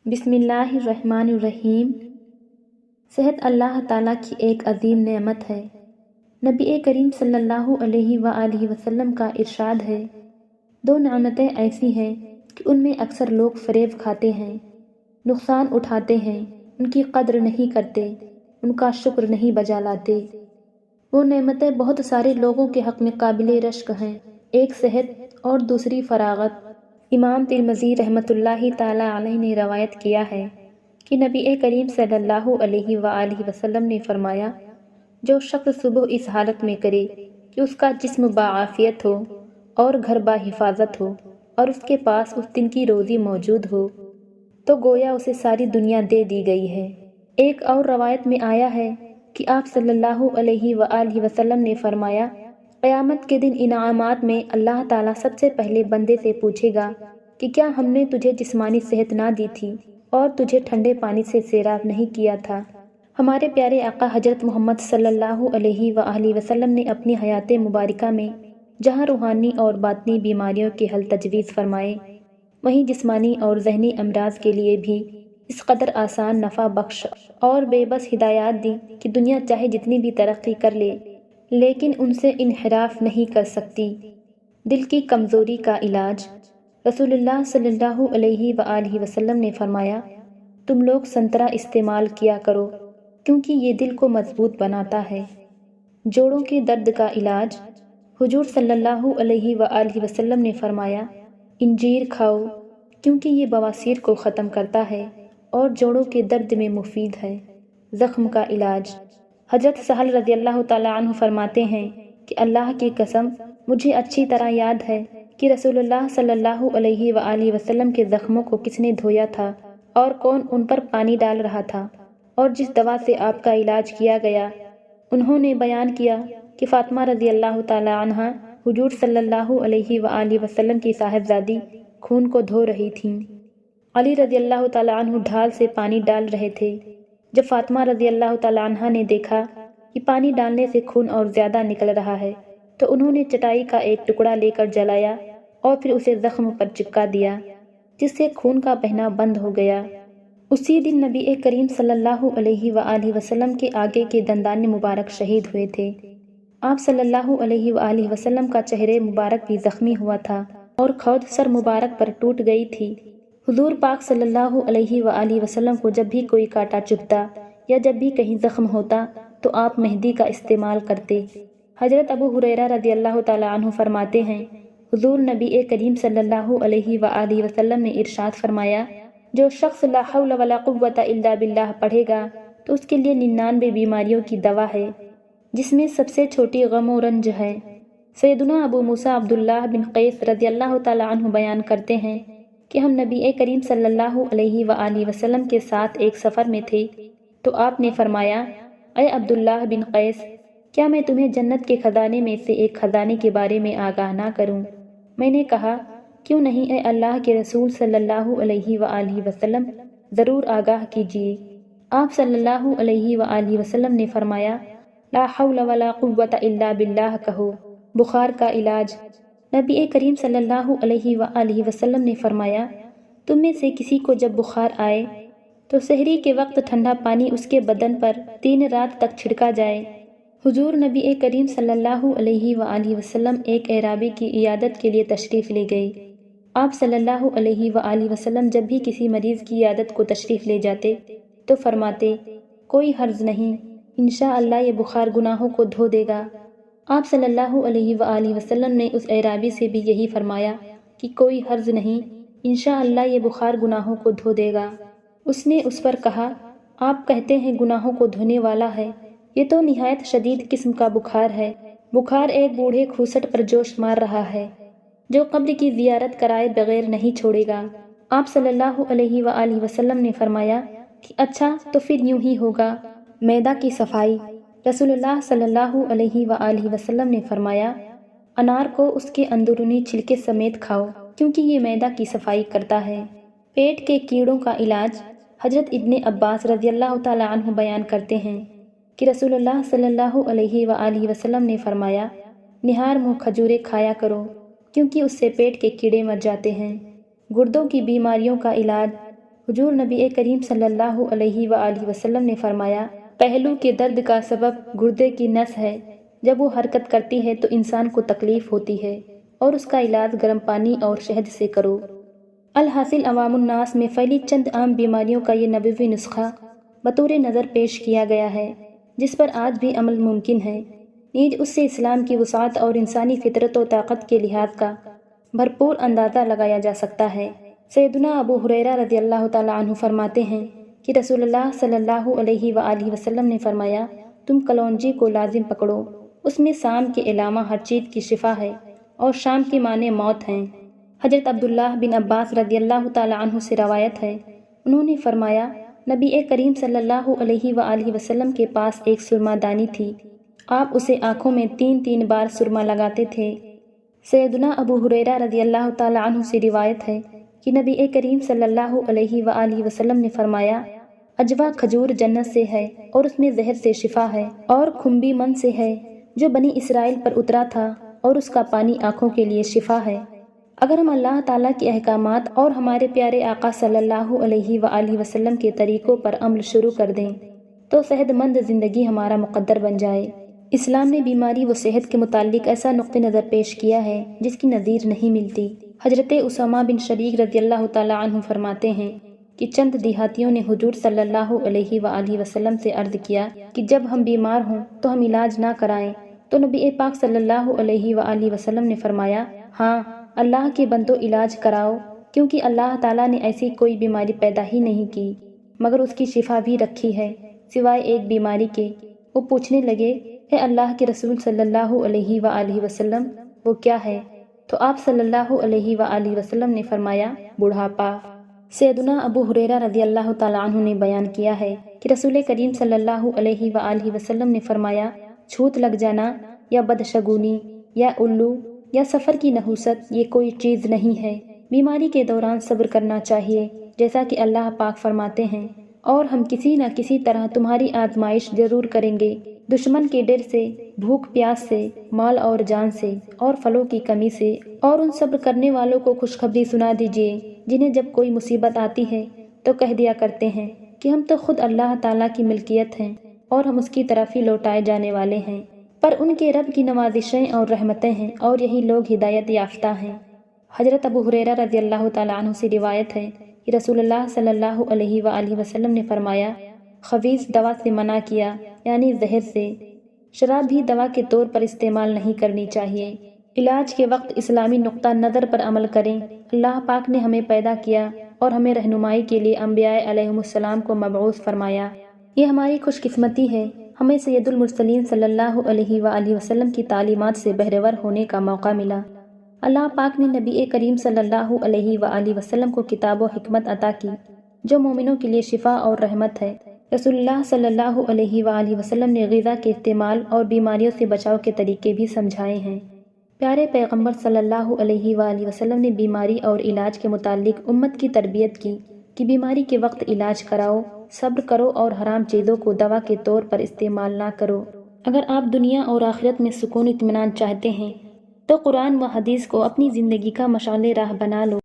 بسم اللہ الرحمن الرحیم۔ صحت اللہ تعالیٰ کی ایک عظیم نعمت ہے۔ نبی کریم صلی اللہ علیہ وآلہ وسلم کا ارشاد ہے، دو نعمتیں ایسی ہیں کہ ان میں اکثر لوگ فریب کھاتے ہیں، نقصان اٹھاتے ہیں، ان کی قدر نہیں کرتے، ان کا شکر نہیں بجا لاتے۔ وہ نعمتیں بہت سارے لوگوں کے حق میں قابل رشک ہیں، ایک صحت اور دوسری فراغت۔ امام ترمذی رحمۃ اللہ تعالیٰ علیہ نے روایت کیا ہے کہ نبی کریم صلی اللہ علیہ وآلہ وسلم نے فرمایا، جو شخص صبح اس حالت میں کرے کہ اس کا جسم بعافیت ہو اور گھر بحفاظت ہو اور اس کے پاس اس دن کی روزی موجود ہو، تو گویا اسے ساری دنیا دے دی گئی ہے۔ ایک اور روایت میں آیا ہے کہ آپ صلی اللہ علیہ وآلہ وسلم نے فرمایا، قیامت کے دن انعامات میں اللہ تعالیٰ سب سے پہلے بندے سے پوچھے گا کہ کیا ہم نے تجھے جسمانی صحت نہ دی تھی اور تجھے ٹھنڈے پانی سے سیراب نہیں کیا تھا؟ ہمارے پیارے آقا حضرت محمد صلی اللہ علیہ وآلہ وسلم نے اپنی حیات مبارکہ میں جہاں روحانی اور باطنی بیماریوں کے حل تجویز فرمائے، وہیں جسمانی اور ذہنی امراض کے لیے بھی اس قدر آسان، نفع بخش اور بے بس ہدایات دی کہ دنیا چاہے جتنی بھی ترقی کر لے لیکن ان سے انحراف نہیں کر سکتی۔ دل کی کمزوری کا علاج۔ رسول اللہ صلی اللہ علیہ وآلہ وسلم نے فرمایا، تم لوگ سنترا استعمال کیا کرو کیونکہ یہ دل کو مضبوط بناتا ہے۔ جوڑوں کے درد کا علاج۔ حضور صلی اللہ علیہ وآلہ وسلم نے فرمایا، انجیر کھاؤ کیونکہ یہ بواسیر کو ختم کرتا ہے اور جوڑوں کے درد میں مفید ہے۔ زخم کا علاج۔ حضرت سہل رضی اللہ تعالیٰ عنہ فرماتے ہیں کہ اللہ کی قسم مجھے اچھی طرح یاد ہے کہ رسول اللہ صلی اللہ علیہ وآلہ وسلم کے زخموں کو کس نے دھویا تھا اور کون ان پر پانی ڈال رہا تھا، اور جس دوا سے آپ کا علاج کیا گیا۔ انہوں نے بیان کیا کہ فاطمہ رضی اللہ تعالیٰ عنہا حضور صلی اللہ علیہ وآلہ وسلم کی صاحبزادی خون کو دھو رہی تھیں۔ علی رضی اللہ تعالیٰ عنہ ڈھال سے پانی ڈال رہے تھے۔ جب فاطمہ رضی اللہ تعالیٰ عنہا نے دیکھا کہ پانی ڈالنے سے خون اور زیادہ نکل رہا ہے تو انہوں نے چٹائی کا ایک ٹکڑا لے کر جلایا اور پھر اسے زخم پر چپکا دیا، جس سے خون کا بہنا بند ہو گیا۔ اسی دن نبی کریم صلی اللہ علیہ وآلہ وسلم کے آگے کے دندان مبارک شہید ہوئے تھے۔ آپ صلی اللہ علیہ وآلہ وسلم کا چہرے مبارک بھی زخمی ہوا تھا اور کھود سر مبارک پر ٹوٹ گئی تھی۔ حضور پاک صلی اللہ علیہ وآلہ وسلم کو جب بھی کوئی کانٹا چبھتا یا جب بھی کہیں زخم ہوتا تو آپ مہندی کا استعمال کرتے۔ حضرت ابو ہریرہ رضی اللہ تعالیٰ عنہ فرماتے ہیں، حضور نبی کریم صلی اللہ علیہ وآلہ وسلم نے ارشاد فرمایا، جو شخص لا حول ولا قوت الا باللہ پڑھے گا تو اس کے لیے 99 بیماریوں کی دوا ہے، جس میں سب سے چھوٹی غم و رنج ہے۔ سیدنا ابو موسیٰ عبداللہ بن قیس رضی اللہ تعالیٰ عنہ بیان کرتے ہیں کہ ہم نبی کریم صلی اللہ علیہ وآلہ وسلم کے ساتھ ایک سفر میں تھے تو آپ نے فرمایا، اے عبداللہ بن قیس، کیا میں تمہیں جنت کے خزانے میں سے ایک خزانے کے بارے میں آگاہ نہ کروں؟ میں نے کہا، کیوں نہیں اے اللہ کے رسول صلی اللہ علیہ وآلہ وسلم، ضرور آگاہ کیجیے۔ آپ صلی اللہ علیہ وآلہ وسلم نے فرمایا، لا حول ولا قوت الا باللہ کہو۔ بخار کا علاج۔ نبی کریم صلی اللہ علیہ وآلہ وسلم نے فرمایا، تم میں سے کسی کو جب بخار آئے تو سحری کے وقت ٹھنڈا پانی اس کے بدن پر 3 رات تک چھڑکا جائے۔ حضور نبی کریم صلی اللہ علیہ وآلہ وسلم ایک اعرابی کی عیادت کے لیے تشریف لے گئے۔ آپ صلی اللہ علیہ وآلہ وسلم جب بھی کسی مریض کی عیادت کو تشریف لے جاتے تو فرماتے، کوئی حرج نہیں، انشاءاللہ یہ بخار گناہوں کو دھو دے گا۔ آپ صلی اللہ علیہ وآلہ وسلم نے اس اعرابی سے بھی یہی فرمایا کہ کوئی حرج نہیں، انشاءاللہ یہ بخار گناہوں کو دھو دے گا۔ اس نے اس پر کہا، آپ کہتے ہیں گناہوں کو دھونے والا ہے، یہ تو نہایت شدید قسم کا بخار ہے۔ بخار ایک بوڑھے کھوسٹ پر جوش مار رہا ہے جو قبر کی زیارت کرائے بغیر نہیں چھوڑے گا۔ آپ صلی اللہ علیہ وآلہ وسلم نے فرمایا کہ اچھا تو پھر یوں ہی ہوگا۔ معدہ کی صفائی۔ رسول اللہ صلی اللہ علیہ وآلہ وسلم نے فرمایا، انار کو اس کے اندرونی چھلکے سمیت کھاؤ کیونکہ یہ معدہ کی صفائی کرتا ہے۔ پیٹ کے کیڑوں کا علاج۔ حضرت ابن عباس رضی اللہ تعالیٰ عنہ بیان کرتے ہیں کہ رسول اللہ صلی اللہ علیہ وآلہ وسلم نے فرمایا، نہار منہ کھجورے کھایا کرو کیونکہ اس سے پیٹ کے کیڑے مر جاتے ہیں۔ گردوں کی بیماریوں کا علاج۔ حضور نبی کریم صلی اللہ علیہ وآلہ وسلم نے فرمایا، پہلو کے درد کا سبب گردے کی نس ہے، جب وہ حرکت کرتی ہے تو انسان کو تکلیف ہوتی ہے اور اس کا علاج گرم پانی اور شہد سے کرو۔ الحاصل عوام الناس میں پھیلی چند عام بیماریوں کا یہ نبوی نسخہ بطور نظر پیش کیا گیا ہے، جس پر آج بھی عمل ممکن ہے۔ نیز اس سے اسلام کی وسعت اور انسانی فطرت و طاقت کے لحاظ کا بھرپور اندازہ لگایا جا سکتا ہے۔ سیدنا ابو ہریرہ رضی اللہ تعالیٰ عنہ فرماتے ہیں کہ رسول اللہ صلی اللہ علیہ وآلہ وسلم نے فرمایا، تم کلونجی کو لازم پکڑو، اس میں سام کے علاوہ ہر چیز کی شفا ہے اور شام کے معنی موت ہیں۔ حضرت عبداللہ بن عباس رضی اللہ تعالیٰ عنہ سے روایت ہے، انہوں نے فرمایا، نبی کریم صلی اللہ علیہ وآلہ وسلم کے پاس ایک سرما دانی تھی، آپ اسے آنکھوں میں 3 بار سرما لگاتے تھے۔ سیدنا ابو ہریرہ رضی اللہ تعالیٰ عنہ سے روایت ہے کہ نبی کریم صلی اللہ علیہ وآلہ وسلم نے فرمایا، عجوا کھجور جنت سے ہے اور اس میں زہر سے شفا ہے، اور کھمبی من سے ہے جو بنی اسرائیل پر اترا تھا اور اس کا پانی آنکھوں کے لیے شفا ہے۔ اگر ہم اللہ تعالیٰ کے احکامات اور ہمارے پیارے آقا صلی اللہ علیہ وآلہ وسلم کے طریقوں پر عمل شروع کر دیں تو صحت مند زندگی ہمارا مقدر بن جائے۔ اسلام نے بیماری و صحت کے متعلق ایسا نقطہ نظر پیش کیا ہے جس کی نظیر نہیں ملتی۔ حضرت اسامہ بن شریک رضی اللہ تعالیٰ عنہ فرماتے ہیں کہ چند دیہاتیوں نے حضور صلی اللہ علیہ وآلہ وسلم سے عرض کیا کہ جب ہم بیمار ہوں تو ہم علاج نہ کرائیں، تو نبی پاک صلی اللہ علیہ وآلہ وسلم نے فرمایا، ہاں، اللہ کے بندو علاج کراؤ، کیونکہ اللہ تعالیٰ نے ایسی کوئی بیماری پیدا ہی نہیں کی مگر اس کی شفا بھی رکھی ہے سوائے ایک بیماری کے۔ وہ پوچھنے لگے، اے اللہ کے رسول صلی اللہ علیہ وآلہ وسلم، وہ کیا ہے؟ تو آپ صلی اللہ علیہ وآلہ وسلم نے فرمایا، بڑھاپا۔ سیدنا ابو ہریرہ رضی اللہ تعالیٰ عنہ نے بیان کیا ہے کہ رسول کریم صلی اللہ علیہ وآلہ وسلم نے فرمایا، چھوت لگ جانا یا بدشگونی یا الو یا سفر کی نحوست یہ کوئی چیز نہیں ہے۔ بیماری کے دوران صبر کرنا چاہیے، جیسا کہ اللہ پاک فرماتے ہیں، اور ہم کسی نہ کسی طرح تمہاری آزمائش ضرور کریں گے، دشمن کے ڈر سے، بھوک پیاس سے، مال اور جان سے، اور پھلوں کی کمی سے، اور ان صبر کرنے والوں کو خوشخبری سنا دیجیے جنہیں جب کوئی مصیبت آتی ہے تو کہہ دیا کرتے ہیں کہ ہم تو خود اللہ تعالیٰ کی ملکیت ہیں اور ہم اس کی طرف ہی لوٹائے جانے والے ہیں، پر ان کے رب کی نوازشیں اور رحمتیں ہیں اور یہی لوگ ہدایت یافتہ ہیں۔ حضرت ابو ہریرہ رضی اللہ تعالیٰ عنہ سے روایت ہے کہ رسول اللہ صلی اللہ علیہ وآلہ وسلم نے فرمایا، خبیث دوا سے منع کیا، یعنی زہر سے۔ شراب بھی دوا کے طور پر استعمال نہیں کرنی چاہیے۔ علاج کے وقت اسلامی نقطہ نظر پر عمل کریں۔ اللہ پاک نے ہمیں پیدا کیا اور ہمیں رہنمائی کے لیے انبیاء علیہم السلام کو مبعوث فرمایا، یہ ہماری خوش قسمتی ہے۔ ہمیں سید المرسلین صلی اللہ علیہ وآلہ وسلم کی تعلیمات سے بہرور ہونے کا موقع ملا۔ اللہ پاک نے نبی کریم صلی اللہ علیہ وآلہ وسلم کو کتاب و حکمت عطا کی جو مومنوں کے لیے شفا اور رحمت ہے۔ رسول اللہ صلی اللہ علیہ وآلہ وسلم نے غذا کے استعمال اور بیماریوں سے بچاؤ کے طریقے بھی سمجھائے ہیں۔ پیارے پیغمبر صلی اللہ علیہ وآلہ وسلم نے بیماری اور علاج کے متعلق امت کی تربیت کی کہ بیماری کے وقت علاج کراؤ، صبر کرو اور حرام چیزوں کو دوا کے طور پر استعمال نہ کرو۔ اگر آپ دنیا اور آخرت میں سکون اطمینان چاہتے ہیں تو قرآن و حدیث کو اپنی زندگی کا مشعل راہ بنا لو۔